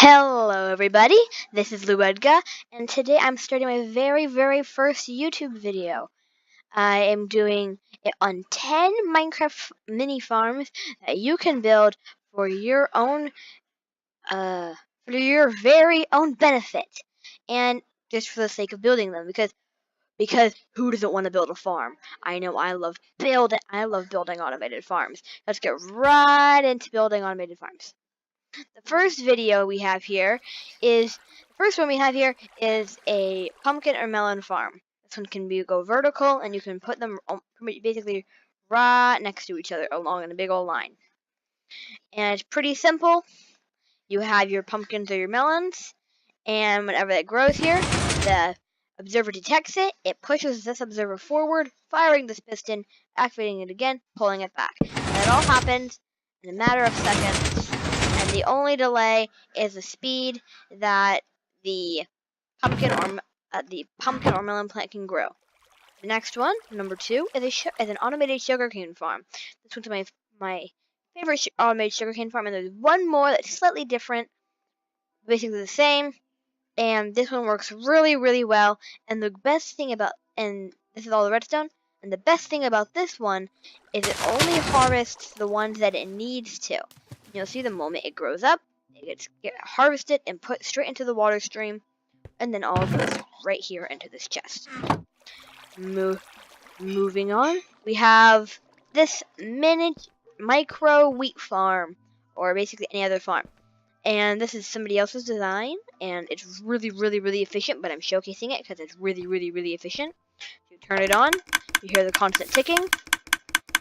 Hello everybody, this is Luedga, and today I'm starting my very first YouTube video. I am doing it on 10 Minecraft mini farms that you can build for your own, for your very own benefit, and just for the sake of building them, because who doesn't want to build a farm? I know I love building automated farms. Let's get right into building automated farms. The first video we have here is the first one we have here is a pumpkin or melon farm. This one can go vertical, and you can put them basically right next to each other along in a big old line. And it's pretty simple. You have your pumpkins or your melons, and whenever it grows here, the observer detects it. It pushes this observer forward, firing this piston, activating it again, pulling it back. And it all happens in a matter of seconds. And the only delay is the speed that the pumpkin or melon plant can grow. The next one, number 2, is an automated sugarcane farm. This one's my favorite automated sugarcane farm, and there's one more that's slightly different, basically the same. And this one works really well. And the best thing about this is all the redstone. And the best thing about this one is it only harvests the ones that it needs to. You'll see the moment it grows up, it gets harvested and put straight into the water stream, and then all goes right here into this chest. Moving on, we have this micro wheat farm, or basically any other farm. And this is somebody else's design, and it's really efficient, but I'm showcasing it because it's really efficient. You turn it on, you hear the constant ticking,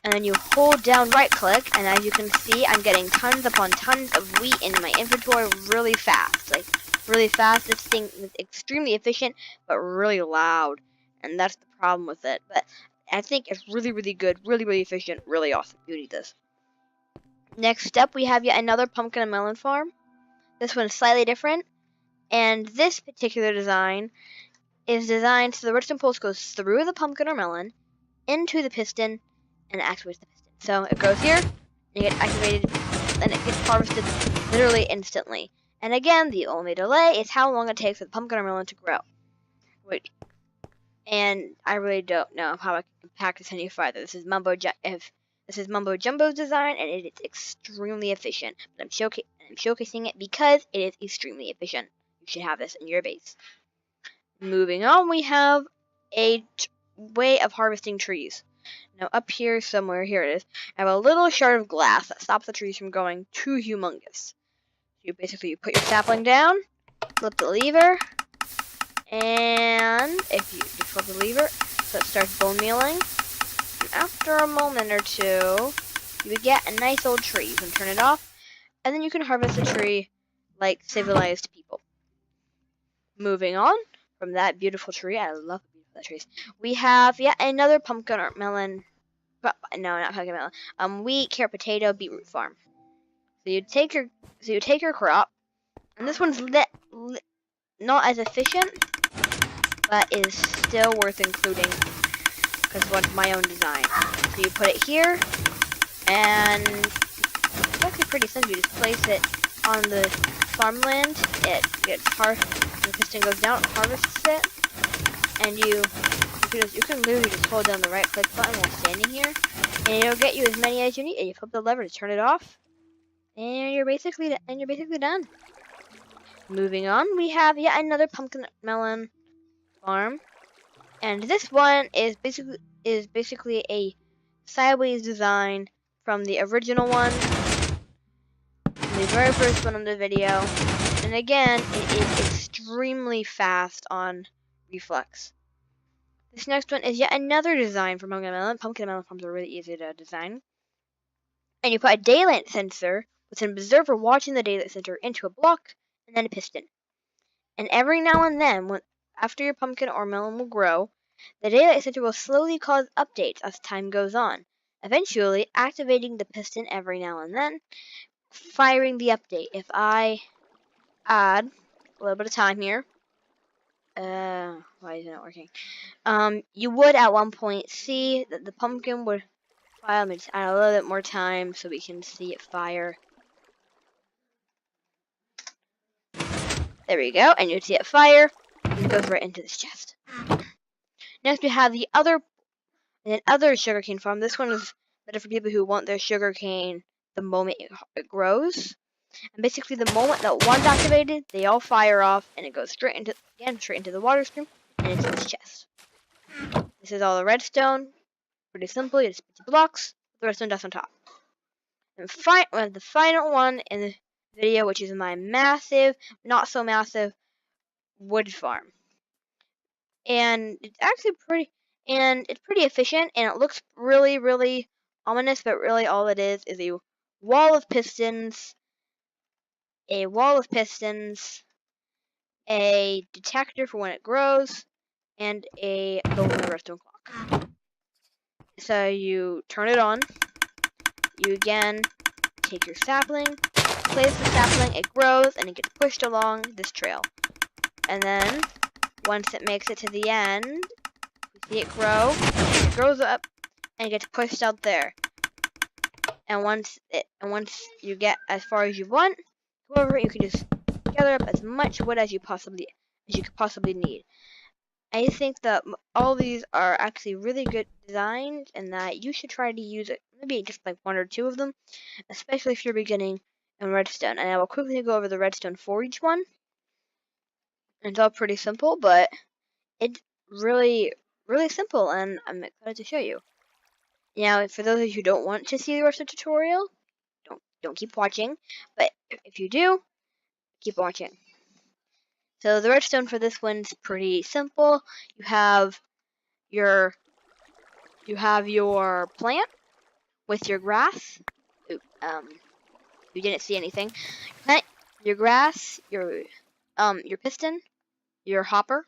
and then you hold down right click, and as you can see, I'm getting tons upon tons of wheat in my inventory really fast. This thing is extremely efficient, but really loud, and that's the problem with it. But I think it's really good, really efficient, really awesome. You need this. Next up, we have yet another pumpkin and melon farm. This one is slightly different, and this particular design is designed so the redstone pulse goes through the pumpkin or melon, into the piston, and activates the piston. So it goes here, and you get activated, and it gets harvested literally instantly. And again, the only delay is how long it takes for the pumpkin or melon to grow. And I really don't know how I can pack this any farther. This is Mumbo Jumbo's design, and it is extremely efficient. But I'm showcasing it because it is extremely efficient. You should have this in your base. Moving on, we have a way of harvesting trees. Now up here somewhere, here it is, I have a little shard of glass that stops the trees from going too humongous. You put your sapling down, flip the lever, and if you flip the lever, so it starts bone mealing. And after a moment or two, you would get a nice old tree. You can turn it off, and then you can harvest the tree like civilized people. Moving on from that beautiful tree, I love beautiful trees. We have yet another pumpkin or melon. No, not pumpkin melon. Wheat, carrot, potato, beetroot farm. So you take your crop, and this one's not as efficient, but is still worth including because it's my own design. So you put it here, and it's actually pretty simple. You just place it on the farmland. It gets the piston goes down, it harvests it, and you can literally just hold down the right click button while standing here, and it'll get you as many as you need. And you flip the lever to turn it off, and you're basically done. Moving on, we have yet another pumpkin melon farm, and this one is basically a sideways design from the original one, the very first one in the video. And again, it is extremely fast on reflex. This next one is yet another design for pumpkin melon. Pumpkin melon farms are really easy to design. And you put a daylight sensor with an observer watching the daylight sensor into a block, and then a piston. And every now and then, after your pumpkin or melon will grow, the daylight sensor will slowly cause updates as time goes on, eventually activating the piston every now and then, firing the update. If I add a little bit of time here, why is it not working? You would at one point see that the pumpkin would fire. Let me just add a little bit more time so we can see it fire. There we go. And you see it fire. And it goes right into this chest. Next, we have the other sugarcane farm. This one is better for people who want their sugarcane the moment it grows. And basically, the moment that one's activated, they all fire off, and it goes straight into the water stream and into this chest. This is all the redstone. Pretty simple. You just put the blocks, the redstone dust on top. And the final one in the video, which is my massive, not so massive wood farm. And it's actually pretty efficient, and it looks really, really ominous, but really all it is a wall of pistons, a detector for when it grows, and a golden redstone clock. So you turn it on, you again take your sapling, place the sapling, it grows, and it gets pushed along this trail. And then, once it makes it to the end, you see it grow, it grows up, and it gets pushed out there. And once you get as far as you want, however, you can just gather up as much wood as you could possibly need. I think that all these are actually really good designs, and that you should try to use it, maybe just like one or two of them, especially if you're beginning in redstone. And I will quickly go over the redstone for each one. It's all pretty simple, but it's really, really simple, and I'm excited to show you. Now, for those of you who don't want to see the rest of the tutorial, don't keep watching. But if you do, keep watching. So the redstone for this one's pretty simple. You have your plant with your grass. You didn't see anything. Plant, your grass, your piston, your hopper.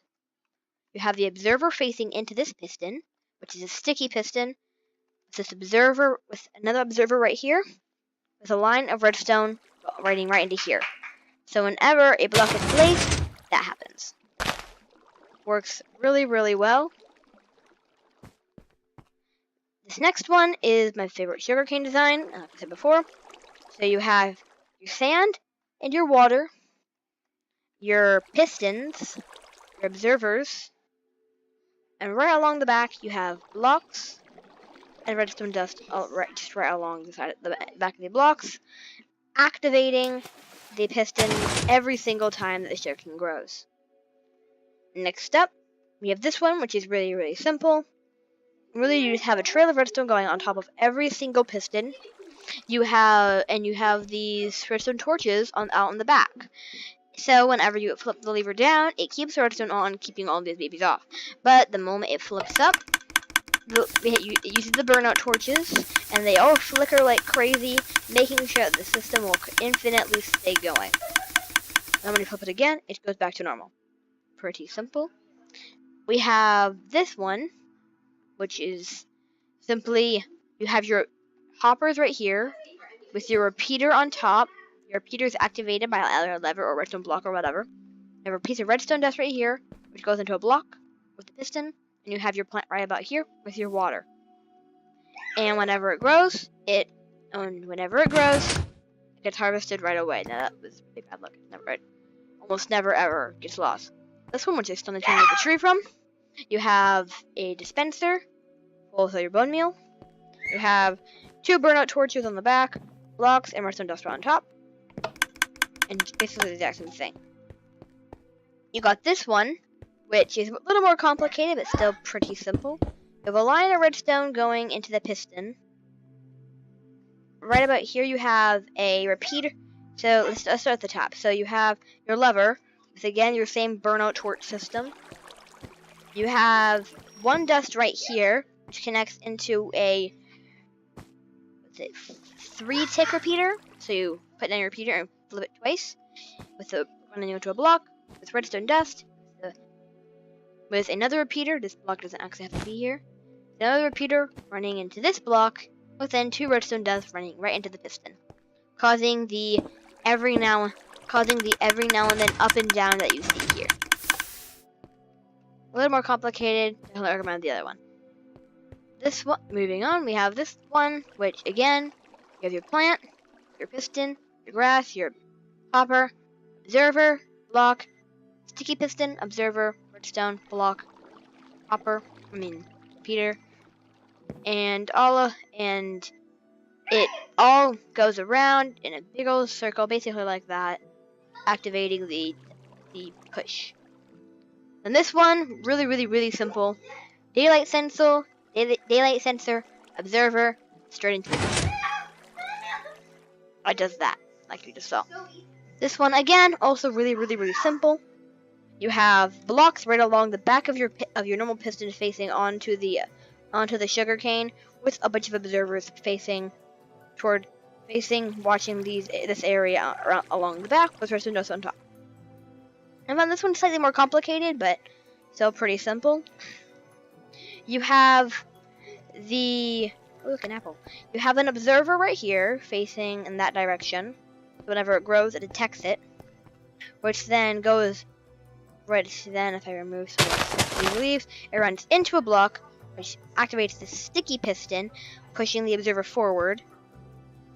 You have the observer facing into this piston, which is a sticky piston. With another observer right here, with a line of redstone running right into here. So whenever a block is placed, that happens. Works really, really well. This next one is my favorite sugarcane design, like I said before. So you have your sand and your water, your pistons, your observers, and right along the back you have blocks and redstone dust just right along the side of the back of the blocks, activating the piston every single time that the sugarcane grows. Next up, we have this one, which is really, really simple. Really, you just have a trail of redstone going on top of every single piston. You have these redstone torches out in the back. So whenever you flip the lever down, it keeps the redstone on, keeping all these babies off. But the moment it flips up, it uses the burnout torches, and they all flicker like crazy, making sure that the system will infinitely stay going. And when you flip it again, it goes back to normal. Pretty simple. We have this one, which is simply, you have your hoppers right here, with your repeater on top. Your repeater is activated by either a lever or redstone block or whatever. You have a piece of redstone dust right here, which goes into a block with the piston, and you have your plant right about here with your water. And whenever it grows, it gets harvested right away. Now that was really bad luck. Almost never ever gets lost. This one, which I still need to make the tree from, you have a dispenser full of your bone meal. You have 2 burnout torches on the back, blocks, and redstone dust on top. And it's basically the exact same thing. You got this one, which is a little more complicated, but still pretty simple. You have a line of redstone going into the piston. Right about here, you have a repeater. So let's start at the top. So you have your lever, with again your same burnout torch system. You have one dust right here, which connects into a 3-tick repeater. So you put down your repeater and flip it twice, running into a block with redstone dust. With another repeater, this block doesn't actually have to be here. Another repeater running into this block, with then 2 redstone dust running right into the piston, causing the every now and then up and down that you see here. A little more complicated. I recommend the other one. This one. Moving on, we have this one, which again, you have your plant, your piston, your grass, your hopper, observer, block, sticky piston, observer, redstone, block, repeater, and it all goes around in a big old circle, basically like that, activating the push. And this one, really simple. Daylight sensor, observer, straight into it. It does that, like you just saw. This one again, also really simple. You have blocks right along the back of your normal piston facing onto the sugar cane, with a bunch of observers watching this area along the back, with rest of notes on top. And then this one's slightly more complicated, but still pretty simple. You have look, an apple. You have an observer right here, facing in that direction. Whenever it grows, it detects it, which then goes right. Then, if I remove some of these leaves, it runs into a block, which activates the sticky piston, pushing the observer forward,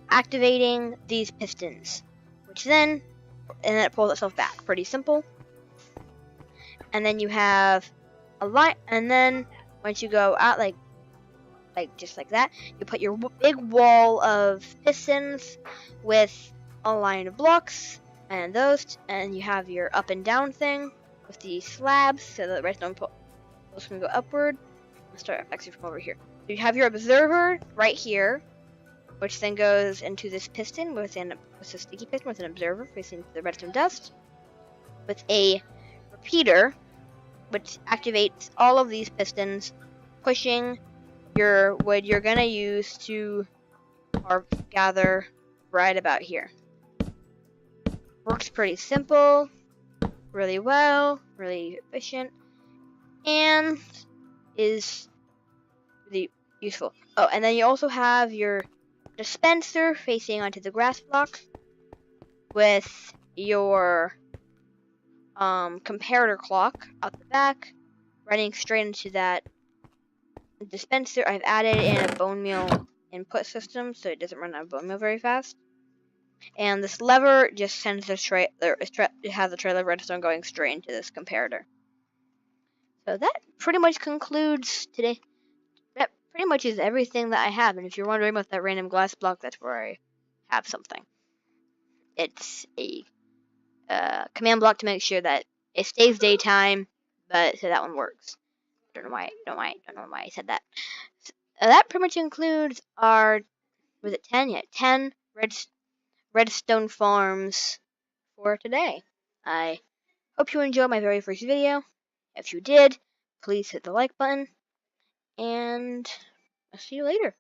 activating these pistons, which then it pulls itself back. Pretty simple. And then you have a line, and then once you go out like just like that, you put your big wall of pistons with a line of blocks, and you have your up and down thing with the slabs, so the redstone poles can go upward. Let's start actually from over here. So you have your observer right here, which then goes into this piston with a sticky piston with an observer facing the redstone dust, with a repeater, which activates all of these pistons, pushing your wood you're gonna use to gather right about here. Works pretty simple, really well, really efficient, and is really useful. Oh, and then you also have your dispenser facing onto the grass block, with your comparator clock out the back, running straight into that dispenser. I've added in a bone meal input system, so it doesn't run out of bone meal very fast. And this lever just sends it has a trail of redstone going straight into this comparator. So that pretty much concludes today. That pretty much is everything that I have. And if you're wondering about that random glass block, that's where I have something. It's a command block to make sure that it stays daytime, but so that one works. Don't know why I said that. So, that pretty much includes our 10 redstone farms for today. I hope you enjoyed my very first video. If you did, please hit the like button, and I'll see you later.